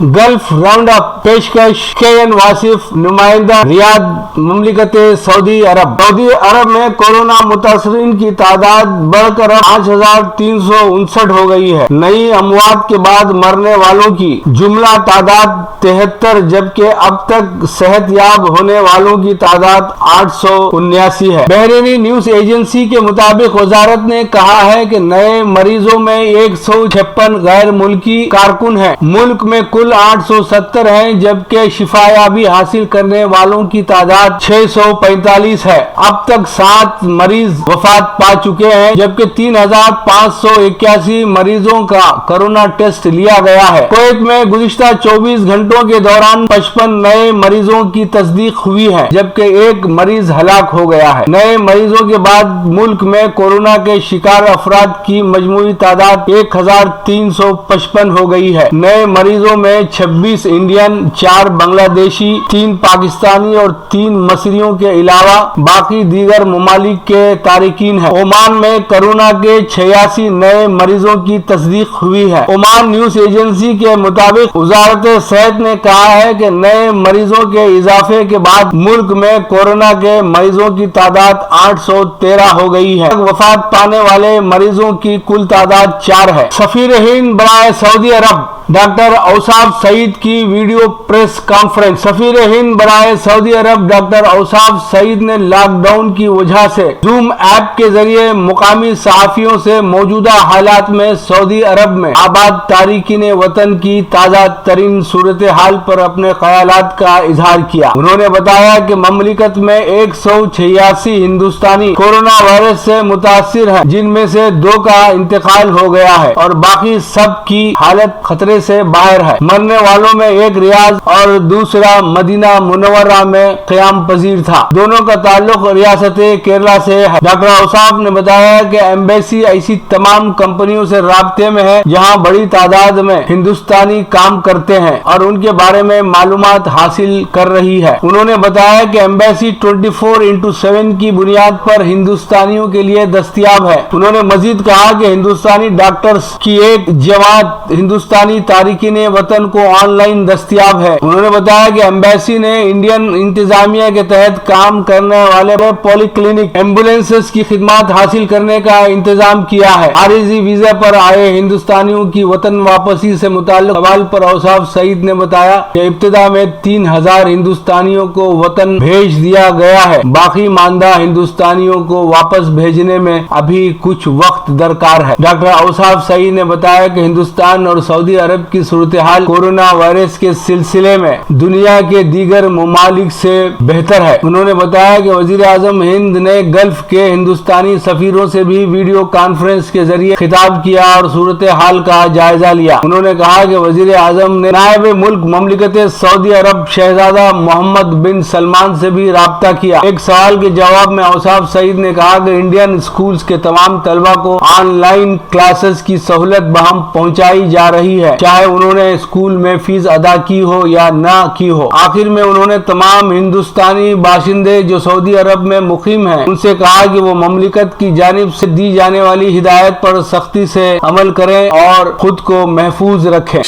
Gulf round up पेशकश KN Wasif नुमाइंदा Riyadh ममलिकत Saudi अरब। Saudi अरब में कोरोना मुतासरीन की तादाद बढ़कर 5,359 हो गई है। नई अमवात के बाद मरने वालों की जुमला तादाद 73, जबकि अब तक सेहतयाब होने वालों की तादाद 879 है। बहरीनी न्यूज एजेंसी के मुताबिक वजारत ने कहा है कि नए मरीजों में 156 गैर मुल्की कारकुन हैं। मुल्क में कुल 870 हैं, जबकि शिफायाबी हासिल करने वालों की तादाद 645 है। अब तक 7 मरीज वफात पा चुके हैं, जबकि 3,581 मरीजों का कोरोना टेस्ट लिया गया है। कुवैत में गुज़िश्ता 24 घंटों के दौरान 55 नए मरीजों की तस्दीक हुई है, जबकि एक मरीज हलाक हो गया है। नए मरीजों के बाद मुल्क में कोरोना के शिकार अफराद की मजमूई तादाद 1,355 हो गई है। नए मरीजों में 26 इंडियन, 4 बांग्लादेशी, 3 पाकिस्तानी और 3 मसरियों के अलावा बाकी दीगर ममालिक के तारिकीन हैं। ओमान में कोरोना के 86 नए मरीजों की तस्दीक हुई है। ओमान न्यूज एजेंसी के मुताबिक वजारत सेहत ने कहा है कि नए मरीजों के इजाफे के बाद मुल्क में कोरोना के मरीजों की तादाद 813 हो गई है। वफात पाने वाले मरीजों की कुल तादाद 4 है। सफीर हिंद बराए सऊदी अरब डॉक्टर औसाफ सईद की वीडियो प्रेस कॉन्फ्रेंस। सफीर हिंद बराए सऊदी अरब डॉक्टर औसाफ सईद ने लॉकडाउन की वजह से जूम ऐप के जरिए मुकामी सहाफियों से मौजूदा हालात में सऊदी अरब में आबाद तारिकीन वतन की ताज़ा तरीन सूरत हाल पर अपने ख्यालात का इजहार किया। उन्होंने बताया कि ममलिकत में 186 हिंदुस्तानी कोरोना वायरस से मुतासिर हैं, जिनमें से 2 का इंतकाल हो गया है और बाकी सब की हालत खतरे से बाहर है। मरने वालों में एक रियाज और दूसरा मदीना मुनव्वरा में क़याम पजीर था। दोनों का ताल्लुक रियासत केरला से है। डॉक्टर औसाफ ने बताया कि एम्बेसी ऐसी तमाम कंपनियों से राब्ते में है जहां बड़ी तादाद में हिंदुस्तानी काम करते हैं और उनके बारे में मालूमात हासिल कर रही है। उन्होंने बताया कि एम्बेसी 24/7 की बुनियाद पर हिंदुस्तानियों के लिए दस्तयाब है। उन्होंने मजीद कहा कि हिंदुस्तानी डॉक्टर्स की एक जमात हिंदुस्तानी तारिकीन वतन को ऑनलाइन दस्तयाब है। उन्होंने बताया कि एम्बेसी ने इंडियन इंतजामिया के तहत काम करने वाले पॉलीक्लिनिक एम्बुलेंसेस की खिदमत हासिल करने का इंतजाम किया है। आरिजी वीजा पर आए हिंदुस्तानियों की वतन वापसी से मुताल्लिक सवाल पर औसाफ सईद ने बताया कि इब्तिदा में 3,000 हिंदुस्तानियों को वतन भेज दिया गया है। बाकी मानदा हिंदुस्तानियों को वापस भेजने में अभी कुछ वक्त दरकार है। डॉक्टर औसाफ सईद ने बताया कि हिंदुस्तान और सऊदी अरब की सूरत हाल कोरोना वायरस के सिलसिले में दुनिया के दीगर ममालिक से बेहतर है। उन्होंने बताया कि वजीर आजम हिंद ने गल्फ के हिंदुस्तानी सफीरों से भी वीडियो कॉन्फ्रेंस के जरिए खिताब किया और सूरत हाल का जायजा लिया। उन्होंने कहा कि वजीर आजम ने नायब मुल्क ममलिकत सऊदी अरब शहजादा मोहम्मद बिन सलमान से भी राब्ता किया। एक सवाल के जवाब में औसाफ सईद ने कहा कि इंडियन स्कूल्स के तमाम तलबा को ऑनलाइन क्लासेस की सहूलत बहम पहुंचाई जा रही है, चाहे उन्होंने स्कूल में फीस अदा की हो या ना की हो। आखिर में उन्होंने तमाम हिंदुस्तानी बाशिंदे जो सऊदी अरब में मुकीम हैं उनसे कहा कि वो ममलिकत की जानिब से दी जाने वाली हिदायत पर सख्ती से अमल करें और खुद को महफूज रखें।